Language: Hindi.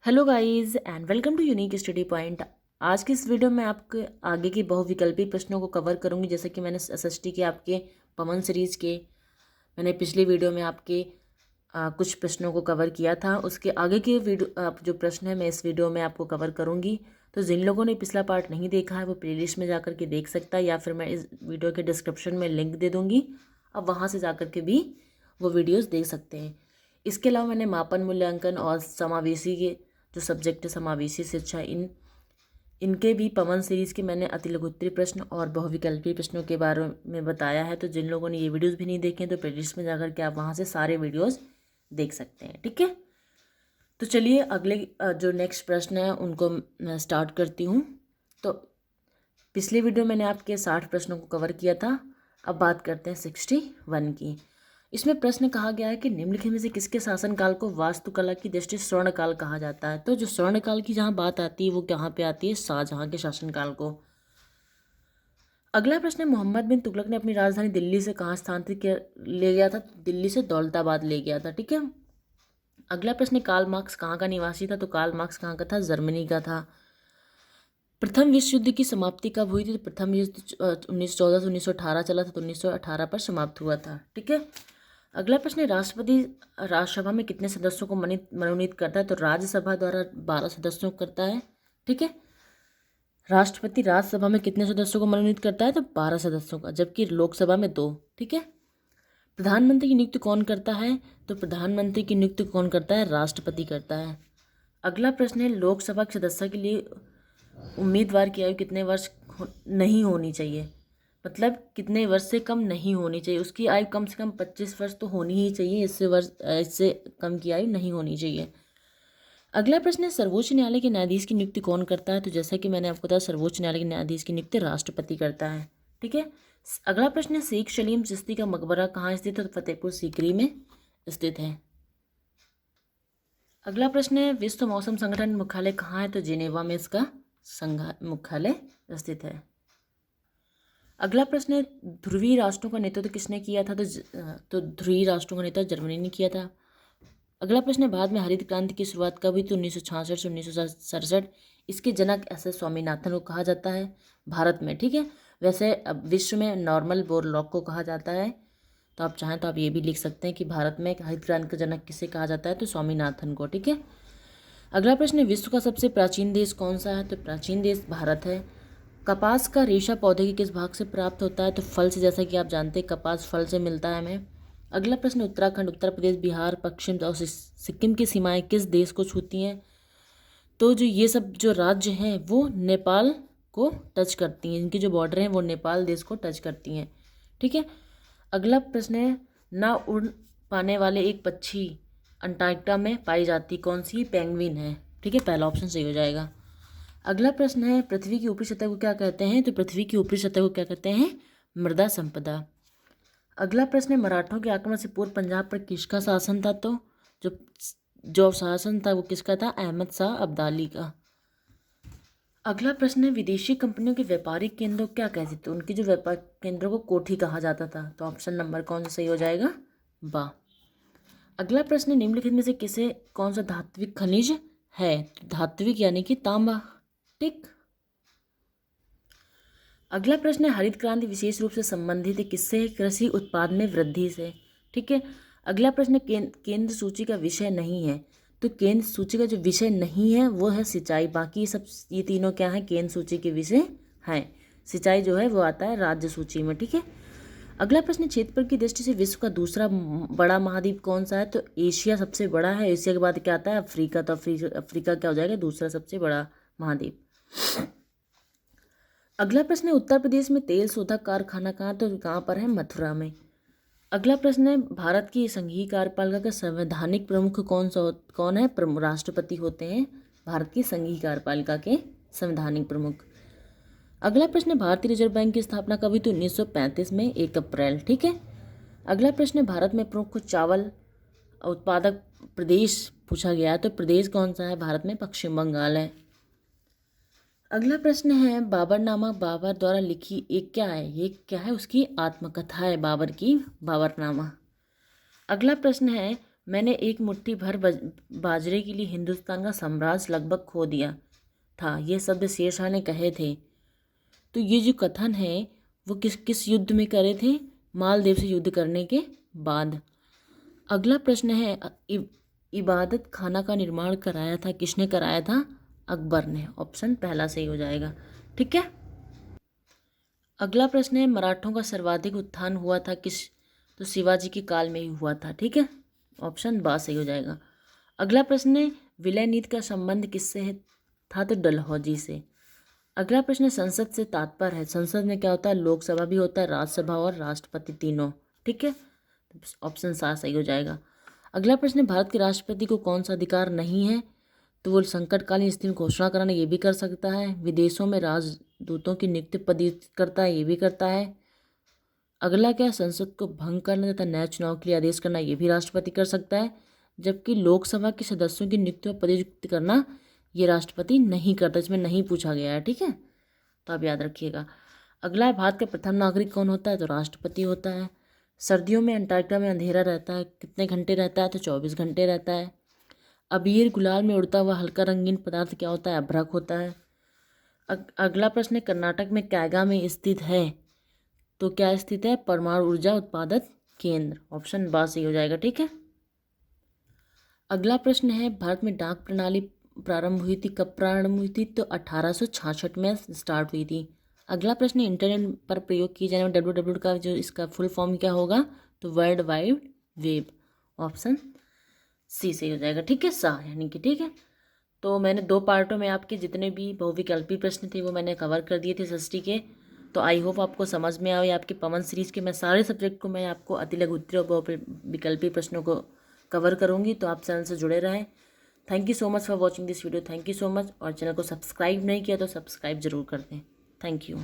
Hello guys and welcome to unique study point. आज की इस वीडियो में आपके आगे के बहुविकल्पी प्रश्नों को कवर करूंगी। जैसे कि मैंने एसएसटी के आपके पवन सीरीज के मैंने पिछली वीडियो में आपके कुछ प्रश्नों को कवर किया था। उसके आगे के वीडियो जो प्रश्न है मैं इस वीडियो में आपको कवर करूंगी। तो जिन लोगों ने पिछला पार्ट नहीं देखा है वो प्लेलिस्ट में जाकर के देख सकता है, या फिर मैं इस वीडियो के डिस्क्रिप्शन में लिंक दे दूँगी, अब वहाँ से जाकर के भी वो वीडियोज़ देख सकते हैं। इसके अलावा मैंने मापन मूल्यांकन और समावेशी के जो सब्जेक्ट है समावेशी शिक्षा इनके भी पवन सीरीज़ के मैंने अति लघुत्तरीय प्रश्न और बहुविकल्पीय प्रश्नों के बारे में बताया है। तो जिन लोगों ने ये वीडियोस भी नहीं देखे हैं तो प्लेलिस्ट में जाकर के आप वहाँ से सारे वीडियोस देख सकते हैं। ठीक है, तो चलिए अगले जो नेक्स्ट प्रश्न है उनको मैं स्टार्ट करती हूँ। तो पिछली वीडियो मैंने आपके 60 प्रश्नों को कवर किया था, अब बात करते हैं 61 की। इसमें प्रश्न कहा गया है कि निम्नलिखित में से किसके शासनकाल को वास्तुकला की दृष्टि से स्वर्णकाल कहा जाता है। तो जो स्वर्णकाल की जहाँ बात आती है वो कहाँ पे आती है, शाहजहाँ के शासनकाल को। अगला प्रश्न है मोहम्मद बिन तुगलक ने अपनी राजधानी दिल्ली से कहाँ स्थानांतरित ले गया था। दिल्ली से दौलताबाद ले गया था। ठीक है, अगला प्रश्न कार्ल मार्क्स कहाँ का निवासी था। तो कार्ल मार्क्स कहाँ का था, जर्मनी का था। प्रथम विश्व युद्ध की समाप्ति कब हुई थी। तो प्रथम युद्ध 1914 से 1918 चला था, तो 1918 पर समाप्त हुआ था। ठीक है, अगला प्रश्न है राष्ट्रपति राज्यसभा में कितने सदस्यों को मनोनीत करता है। तो राज्यसभा द्वारा 12 सदस्यों को करता है। ठीक है, राष्ट्रपति राज्यसभा में कितने सदस्यों को मनोनीत करता है। तो 12 सदस्यों का, जबकि लोकसभा में 2। ठीक है, प्रधानमंत्री की नियुक्ति कौन करता है। तो प्रधानमंत्री की नियुक्ति कौन करता है, राष्ट्रपति करता है। अगला प्रश्न है लोकसभा के सदस्य के लिए उम्मीदवार की आयु कितने वर्ष नहीं होनी चाहिए। मतलब कितने वर्ष से कम नहीं होनी चाहिए, उसकी आयु कम से कम 25 वर्ष तो होनी ही चाहिए, इससे कम की आयु नहीं होनी चाहिए। अगला प्रश्न है सर्वोच्च न्यायालय के न्यायाधीश की नियुक्ति कौन करता है। तो जैसा कि मैंने आपको बताया सर्वोच्च न्यायालय के न्यायाधीश की नियुक्ति राष्ट्रपति करता है। ठीक है, अगला प्रश्न है शेख सलीम चिश्ती का मकबरा कहाँ स्थित है। तो फतेहपुर सीकरी में स्थित है। अगला प्रश्न है विश्व मौसम संगठन मुख्यालय कहाँ है। तो जिनेवा में इसका मुख्यालय स्थित है। अगला प्रश्न है ध्रुवीय राष्ट्रों का नेतृत्व किसने किया था। तो ध्रुवीय राष्ट्रों का नेतृत्व जर्मनी ने किया था। अगला प्रश्न है भारत में हरित क्रांति की शुरुआत कब हुई। तो 1966 से 1967। इसके जनक SS स्वामीनाथन को कहा जाता है भारत में। ठीक है, वैसे अब विश्व में नॉर्मन बोरलॉग को कहा जाता है। तो आप चाहें तो आप ये भी लिख सकते हैं कि भारत में हरित क्रांति का जनक किसे कहा जाता है। तो स्वामीनाथन को। ठीक है, अगला प्रश्न है विश्व का सबसे प्राचीन देश कौन सा है। तो प्राचीन देश भारत है। कपास का रेशा पौधे के किस भाग से प्राप्त होता है। तो फल से, जैसा कि आप जानते हैं कपास फल से मिलता है हमें। अगला प्रश्न उत्तराखंड, उत्तर प्रदेश, बिहार, पश्चिम और सिक्किम की सीमाएं किस देश को छूती हैं। तो जो ये सब जो राज्य हैं वो नेपाल को टच करती हैं, इनकी जो बॉर्डर हैं वो नेपाल देश को टच करती हैं। ठीक है, अगला प्रश्न है ना उड़ पाने वाले एक पक्षी अंटार्कटिका में पाई जाती कौन सी, पेंगुइन है। ठीक है, पहला ऑप्शन सही हो जाएगा। अगला प्रश्न है पृथ्वी की ऊपरी सतह को क्या कहते हैं। तो पृथ्वी की ऊपरी सतह को क्या कहते हैं, मृदा संपदा। अगला प्रश्न है मराठों के आक्रमण से पूर्व पंजाब पर किसका शासन था। तो जो शासन था वो किसका था, अहमद शाह अब्दाली का। अगला प्रश्न है विदेशी कंपनियों के व्यापारिक केंद्रों को क्या कहते थे। उनके जो व्यापार केंद्रों को कोठी कहा जाता था। तो ऑप्शन नंबर कौन सा सही हो जाएगा, बा। अगला प्रश्न है निम्नलिखित में से किसे कौन सा धात्विक खनिज है। धात्विक यानी कि तांबा। ठीक, अगला प्रश्न है हरित क्रांति विशेष रूप से संबंधित है किससे, कृषि उत्पाद में वृद्धि से। ठीक है, अगला प्रश्न केंद्र सूची का विषय नहीं है। तो केंद्र सूची का जो विषय नहीं है वो है सिंचाई, बाकी सब ये तीनों क्या है, केंद्र सूची के विषय हैं। सिंचाई जो है वो आता है राज्य सूची में। ठीक है, अगला प्रश्न क्षेत्रफल की दृष्टि से विश्व का दूसरा बड़ा महाद्वीप कौन सा है। तो एशिया सबसे बड़ा है, एशिया के बाद क्या आता है, अफ्रीका। तो अफ्रीका क्या हो जाएगा, दूसरा सबसे बड़ा महाद्वीप। अगला प्रश्न है उत्तर प्रदेश में तेल शोधक कारखाना कहाँ, तो कहाँ पर है, मथुरा में। अगला प्रश्न है भारत की संघीय कार्यपालिका का संवैधानिक प्रमुख कौन है, राष्ट्रपति होते हैं भारत की संघीय कार्यपालिका के संवैधानिक प्रमुख। अगला प्रश्न है भारतीय रिजर्व बैंक की स्थापना कब हुई। तो 1935 में 1 अप्रैल। ठीक है, अगला प्रश्न है भारत में प्रमुख चावल उत्पादक प्रदेश पूछा गया है। तो प्रदेश कौन सा है भारत में, पश्चिम बंगाल है। अगला प्रश्न है बाबरनामा बाबर द्वारा लिखी एक क्या है, ये क्या है, उसकी आत्मकथा है बाबर की, बाबरनामा। अगला प्रश्न है मैंने एक मुट्ठी भर बाजरे के लिए हिंदुस्तान का साम्राज्य लगभग खो दिया था, ये शब्द शेरशाह ने कहे थे। तो ये जो कथन है वो किस किस युद्ध में करे थे? मालदेव से युद्ध करने के बाद। अगला प्रश्न है इबादत खाना का निर्माण कराया था, किसने कराया था? अकबर ने। ऑप्शन पहला सही हो जाएगा। ठीक है। अगला प्रश्न है मराठों का सर्वाधिक उत्थान हुआ था किस? तो शिवाजी के काल में ही हुआ था। ठीक है। ऑप्शन बा सही हो जाएगा। अगला प्रश्न है विलय नीति का संबंध किससे है? था तो डलहौजी से। अगला प्रश्न संसद से तात्पर्य है, संसद में क्या होता है? लोकसभा भी होता है, राज्यसभा और राष्ट्रपति तीनों। ठीक है। ऑप्शन सा सही हो जाएगा। अगला प्रश्न भारत के राष्ट्रपति को कौन सा अधिकार नहीं है? तो वो संकटकालीन स्थिति में घोषणा कराना ये भी कर सकता है, विदेशों में राजदूतों की नियुक्ति पदस्थ करता है ये भी करता है। अगला क्या? संसद को भंग करना तथा नए चुनाव के लिए आदेश करना ये भी राष्ट्रपति कर सकता है, जबकि लोकसभा के सदस्यों की नियुक्ति और पदच्युत करना ये राष्ट्रपति नहीं करता, इसमें नहीं पूछा गया है। ठीक है, तो आप याद रखिएगा। अगला है भारत का प्रथम नागरिक कौन होता है? तो राष्ट्रपति होता है। सर्दियों में अंटार्कटिका में अंधेरा रहता है, कितने घंटे रहता है? तो 24 घंटे रहता है। अबीर गुलाल में उड़ता हुआ हल्का रंगीन पदार्थ क्या होता है? अभ्रक होता है। अगला प्रश्न है कर्नाटक में कैगा में स्थित है, तो क्या स्थित है? परमाणु ऊर्जा उत्पादक केंद्र। ऑप्शन बा सही हो जाएगा। ठीक है। अगला प्रश्न है भारत में डाक प्रणाली प्रारंभ हुई थी, कब प्रारंभ हुई थी? तो 1866 में स्टार्ट हुई थी। अगला प्रश्न इंटरनेट पर प्रयोग किए जाने वाले WWW का जो इसका फुल फॉर्म क्या होगा? तो world wide web. Option C सही हो जाएगा। ठीक है, सा यानी कि। ठीक है, तो मैंने 2 पार्टों में आपके जितने भी बहुविकल्पी प्रश्न थे वो मैंने कवर कर दिए थे षष्ठी के। तो आई होप आपको समझ में आए। आपके पवन सीरीज़ के मैं सारे सब्जेक्ट को मैं आपको अति लघु उत्तरीय और बहुविकल्पी प्रश्नों को कवर करूँगी, तो आप चैनल से जुड़े रहें। Thank you so much for watching this video. Thank you so much. और चैनल को सब्सक्राइब नहीं किया तो सब्सक्राइब जरूर कर दें। Thank you.